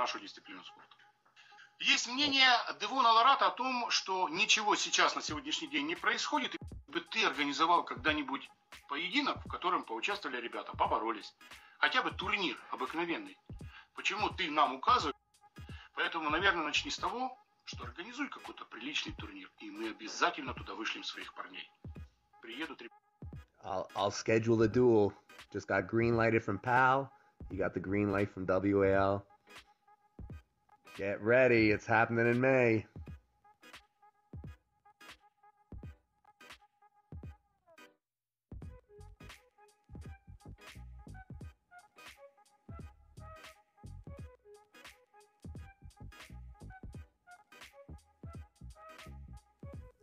нашу дисциплину спорта. Есть мнение Девона Лората о том, что ничего сейчас на сегодняшний день не происходит, и бы ты организовал когда-нибудь поединок, в котором поучаствовали ребята, поборолись. Хотя бы турнир обыкновенный. Почему ты нам указываешь? Поэтому, наверное, начни с того, что организуй какой-то приличный турнир, и мы обязательно туда вышлем своих парней. Приедут ребята. I'll schedule a duel. Just got green lighted from PAL. You got the green light from WAL. Get ready, it's happening in May.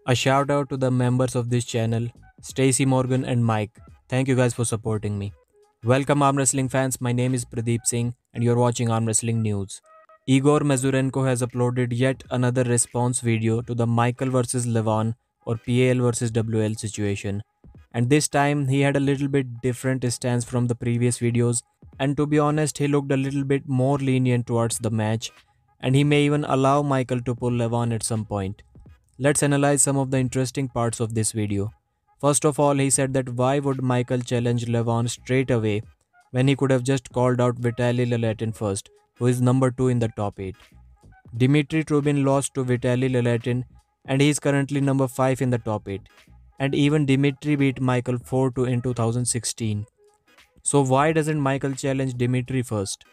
A shout out to the members of this channel, Stacy Morgan and Mike. Thank you guys for supporting me. Welcome arm wrestling fans, my name is Pradeep Singh and you're watching Arm Wrestling News. Igor Mazurenko has uploaded yet another response video to the Michael vs Levon or PAL vs WL situation. And this time he had a little bit different stance from the previous videos, and to be honest he looked a little bit more lenient towards the match, and he may even allow Michael to pull Levon at some point. Let's analyze some of the interesting parts of this video. First of all, he said that why would Michael challenge Levon straight away when he could have just called out Vitaly Leletin first, who is number 2 in the top 8. Dmitry Trubin lost to Vitaly Leletin and he is currently number 5 in the top 8. And even Dmitry beat Michael 4-2 in 2016. So why doesn't Michael challenge Dmitry first?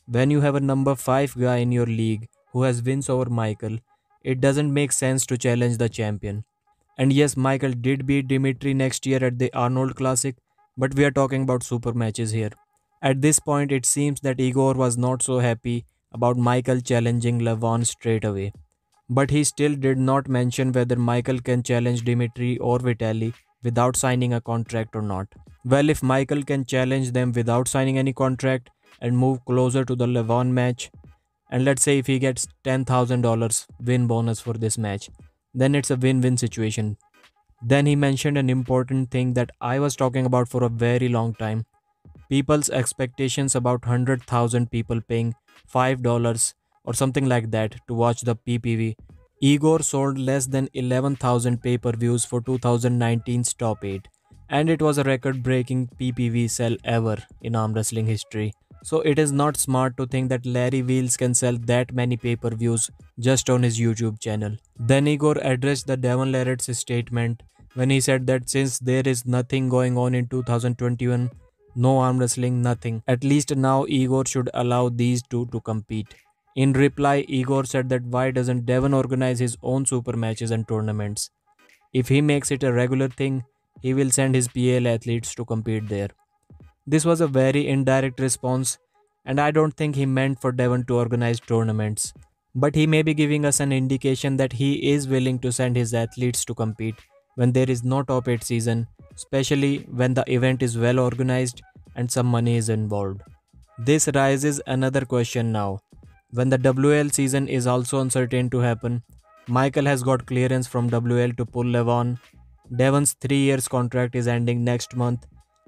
When you have a number 5 guy in your league who has wins over Michael, it doesn't make sense to challenge the champion. And yes, Michael did beat Dmitry next year at the Arnold Classic, but we are talking about super matches here. At this point, it seems that Igor was not so happy about Michael challenging Levon straight away. But he still did not mention whether Michael can challenge Dmitry or Vitaly without signing a contract or not. Well, if Michael can challenge them without signing any contract and move closer to the Levon match, and let's say if he gets $10,000 win bonus for this match, then it's a win-win situation. Then he mentioned an important thing that I was talking about for a very long time. People's expectations about 100,000 people paying $5 or something like that to watch the PPV. Igor sold less than 11,000 pay-per-views for 2019's top 8. And it was a record-breaking PPV sell ever in arm wrestling history. So it is not smart to think that Larry Wheels can sell that many pay-per-views just on his YouTube channel. Then Igor addressed the Devon Larratt's statement when he said that since there is nothing going on in 2021, no arm wrestling, nothing, at least now Igor should allow these two to compete. In reply, Igor said that why doesn't Devon organize his own super matches and tournaments? If he makes it a regular thing, he will send his PL athletes to compete there. This was a very indirect response, and I don't think he meant for Devon to organize tournaments. But he may be giving us an indication that he is willing to send his athletes to compete when there is no top 8 season, especially when the event is well organized and some money is involved. This raises another question now. When the WL season is also uncertain to happen, Michael has got clearance from WL to pull Levon. Devon's 3 years contract is ending next month,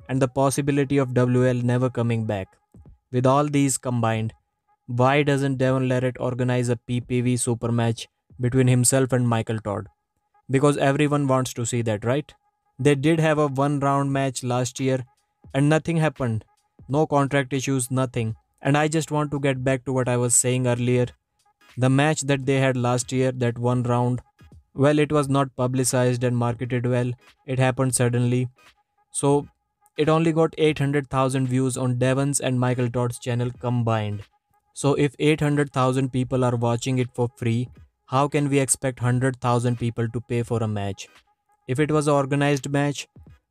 and the possibility of WL never coming back. With all these combined, why doesn't Devon Larratt organize a PPV super match between himself and Michael Todd? Because everyone wants to see that, right? They did have a 1-round match last year and nothing happened. No contract issues, nothing. And I just want to get back to what I was saying earlier. The match that they had last year, that 1 round, well, it was not publicized and marketed well. It happened suddenly. So it only got 800,000 views on Devon's and Michael Todd's channel combined. So if 800,000 people are watching it for free, how can we expect 100,000 people to pay for a match? If it was an organized match,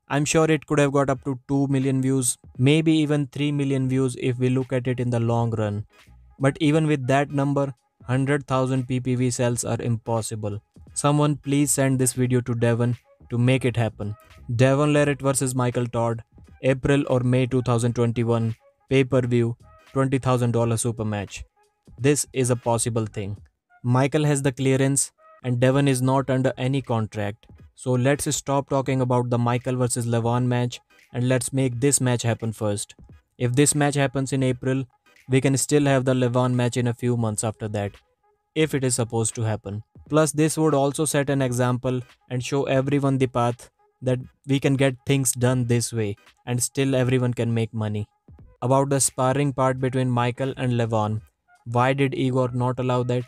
I'm sure it could have got up to 2 million views, maybe even 3 million views if we look at it in the long run. But even with that number, 100,000 PPV sales are impossible. Someone please send this video to Devon to make it happen. Devon Larratt vs Michael Todd, April or May 2021, pay-per-view, $20,000 super match. This is a possible thing. Michael has the clearance and Devon is not under any contract. So let's stop talking about the Michael vs Levon match and let's make this match happen first. If this match happens in April, we can still have the Levon match in a few months after that, if it is supposed to happen. Plus, this would also set an example and show everyone the path that we can get things done this way and still everyone can make money. About the sparring part between Michael and Levon, why did Igor not allow that?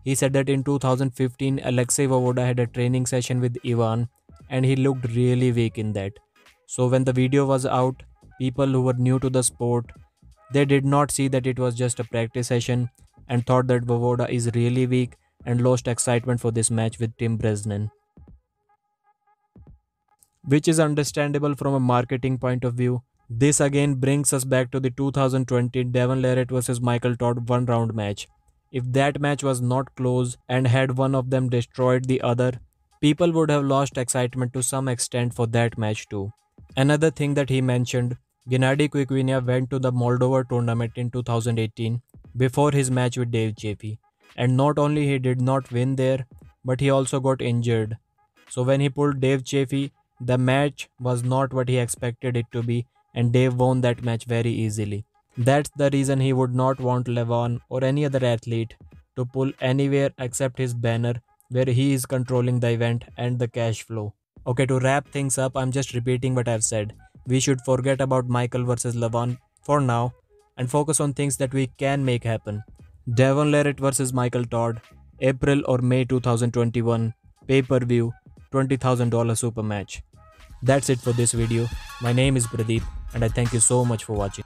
He said that in 2015, Alexei Vovoda had a training session with Ivan and he looked really weak in that. So when the video was out, people who were new to the sport, they did not see that it was just a practice session and thought that Vovoda is really weak and lost excitement for this match with Tim Bresnan. Which is understandable from a marketing point of view. This again brings us back to the 2020 Devon Larratt vs Michael Todd 1-round match. If that match was not close and had one of them destroyed the other, people would have lost excitement to some extent for that match too. Another thing that he mentioned, Gennady Kuykvinia went to the Moldova tournament in 2018 before his match with Dave Chaffee, and not only he did not win there, but he also got injured. So when he pulled Dave Chaffee, the match was not what he expected it to be, and Dave won that match very easily. That's the reason he would not want Levon or any other athlete to pull anywhere except his banner, where he is controlling the event and the cash flow. Okay, to wrap things up, I'm just repeating what I've said. We should forget about Michael versus Levon for now and focus on things that we can make happen. Devon Larratt versus Michael Todd, April or May 2021, pay-per-view, $20,000 super match. That's it for this video. My name is Pradeep and I thank you so much for watching.